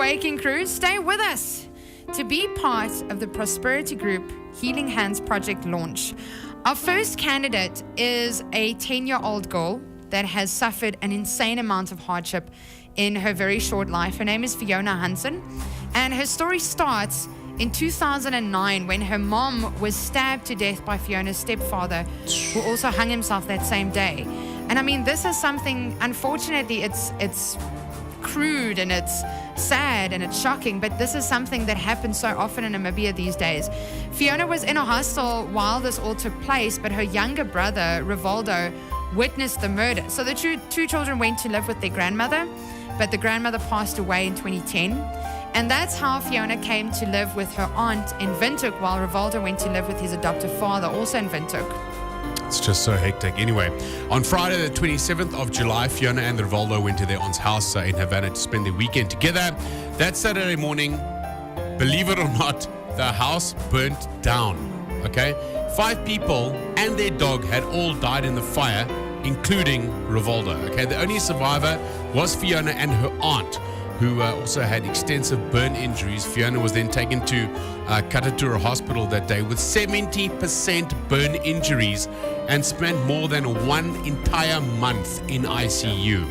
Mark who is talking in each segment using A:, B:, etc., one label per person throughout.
A: Waking Crew, stay with us to be part of the Prosperity Group Healing Hands Project launch. Our first candidate is a 10-year-old girl that has suffered an insane amount of hardship in her very short life. Her name is Fiona Hansen, and her story starts in 2009 when her mom was stabbed to death by Fiona's stepfather, who also hung himself that same day. And I mean, this is something, unfortunately, it's crude and it's sad and it's shocking, but this is something that happens so often in Namibia these days. Fiona was in a hostel while this all took place, but her younger brother, Rivaldo, witnessed the murder. So the two children went to live with their grandmother, but the grandmother passed away in 2010. And that's how Fiona came to live with her aunt in Windhoek, while Rivaldo went to live with his adoptive father, also in Windhoek.
B: It's just so hectic. Anyway, on Friday, the 27th of July, Fiona and Rivaldo went to their aunt's house in Havana to spend the weekend together. That Saturday morning, believe it or not, the house burnt down. Okay? 5 people and their dog had all died in the fire, including Rivaldo. Okay? The only survivor was Fiona and her aunt, who also had extensive burn injuries. Fiona was then taken to Katatura Hospital that day with 70% burn injuries and spent more than 1 entire month in ICU.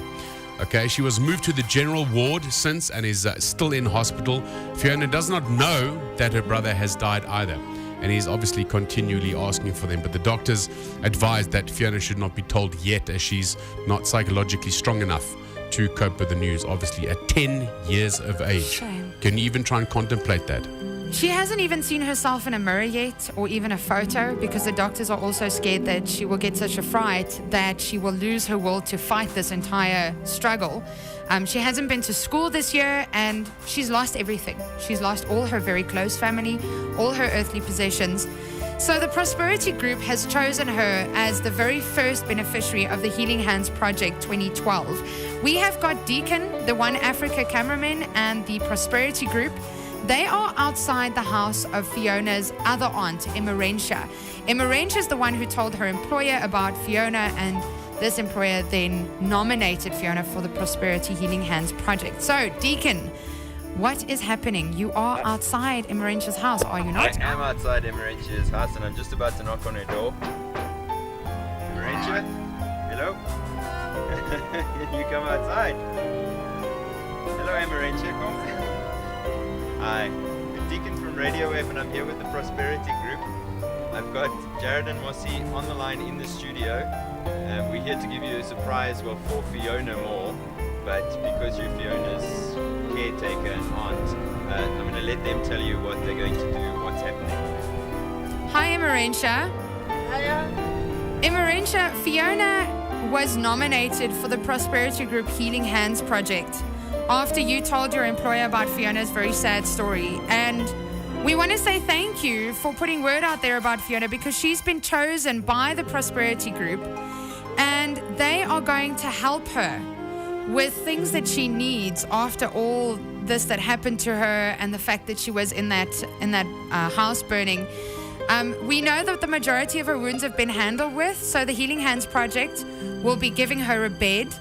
B: Okay, she was moved to the general ward since and is still in hospital. Fiona does not know that her brother has died either, and he's obviously continually asking for them. But the doctors advised that Fiona should not be told yet, as she's not psychologically strong enough to cope with the news, obviously, at 10 years of age.
A: Shame.
B: Can you even try and contemplate that?
A: She hasn't even seen herself in a mirror yet, or even a photo, because the doctors are also scared that she will get such a fright that she will lose her will to fight this entire struggle. She hasn't been to school this year, and she's lost everything. She's lost all her very close family, all her earthly possessions. So the Prosperity Group has chosen her as the very first beneficiary of the Healing Hands Project 2012. We have got Deacon, the One Africa cameraman, and the Prosperity Group. They are outside the house of Fiona's other aunt, Emerentia. Emerentia is the one who told her employer about Fiona, and this employer then nominated Fiona for the Prosperity Healing Hands Project. So, Deacon, what is happening? You are outside Emerentia's house, are you not?
C: I am outside Emerentia's house, and I'm just about to knock on her door. Emerentia? Hello? Can you come outside? Hello, Emerentia, come. Hi, I'm Deacon from Radio Wave, and I'm here with the Prosperity Group. I've got Jared and Mossy on the line in the studio. We're here to give you a surprise, well, for Fiona more, but because you're Fiona's caretaker and aunt, I'm going to let them tell you what they're going to do, what's happening.
A: Hi, Emerentia.
D: Hiya.
A: Emerentia, Fiona was nominated for the Prosperity Group Healing Hands Project after you told your employer about Fiona's very sad story. And we want to say thank you for putting word out there about Fiona, because she's been chosen by the Prosperity Group, and they are going to help her with things that she needs after all this that happened to her and the fact that she was in that house burning. We know that the majority of her wounds have been handled with, so the Healing Hands Project will be giving her a bed.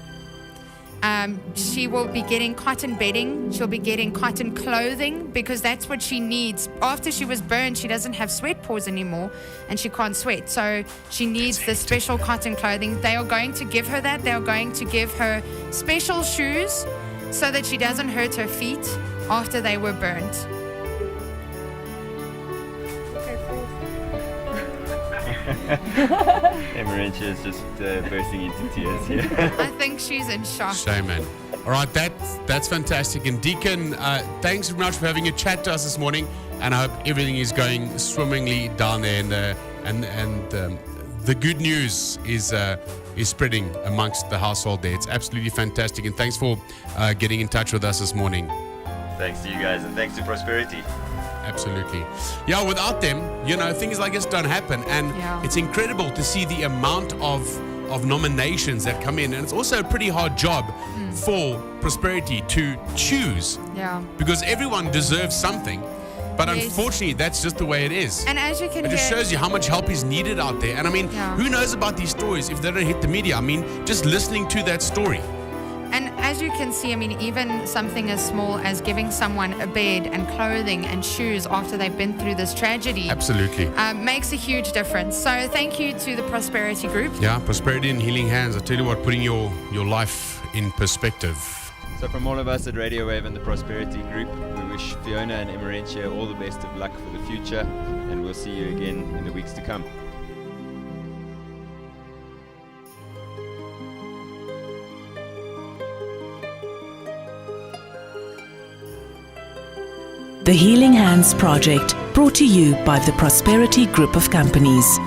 A: She will be getting cotton bedding. She'll be getting cotton clothing, because that's what she needs. After she was burned, she doesn't have sweat pores anymore and she can't sweat. So she needs this special cotton clothing. They are going to give her that. They are going to give her special shoes so that she doesn't hurt her feet after they were burned.
C: Emerentia is just bursting into tears here.
A: I think she's in shock.
B: Shame, man. All right, that's fantastic. And Deacon, thanks very much for having a chat to us this morning, and I hope everything is going swimmingly down there. And the good news is spreading amongst the household there. It's absolutely fantastic, and thanks for getting in touch with us this morning.
C: Thanks to you guys, and thanks to Prosperity.
B: Absolutely. Yeah, without them, things like this don't happen. And It's incredible to see the amount of nominations that come in. And it's also a pretty hard job for Prosperity to choose.
A: Yeah.
B: Because everyone deserves something. But unfortunately, that's just the way it is.
A: And as you can
B: It just shows you how much help is needed out there. And I mean, who knows about these stories if they don't hit the media? I mean, just listening to that story.
A: And as you can see, I mean, even something as small as giving someone a bed and clothing and shoes after they've been through this tragedy
B: Absolutely.
A: makes a huge difference. So thank you to the Prosperity Group.
B: Yeah, prosperity and healing hands. I tell you what, putting your life in perspective.
C: So from all of us at Radio Wave and the Prosperity Group, we wish Fiona and Emerentia all the best of luck for the future, and we'll see you again in the weeks to come.
D: The Healing Hands Project, brought to you by the Prosperity Group of Companies.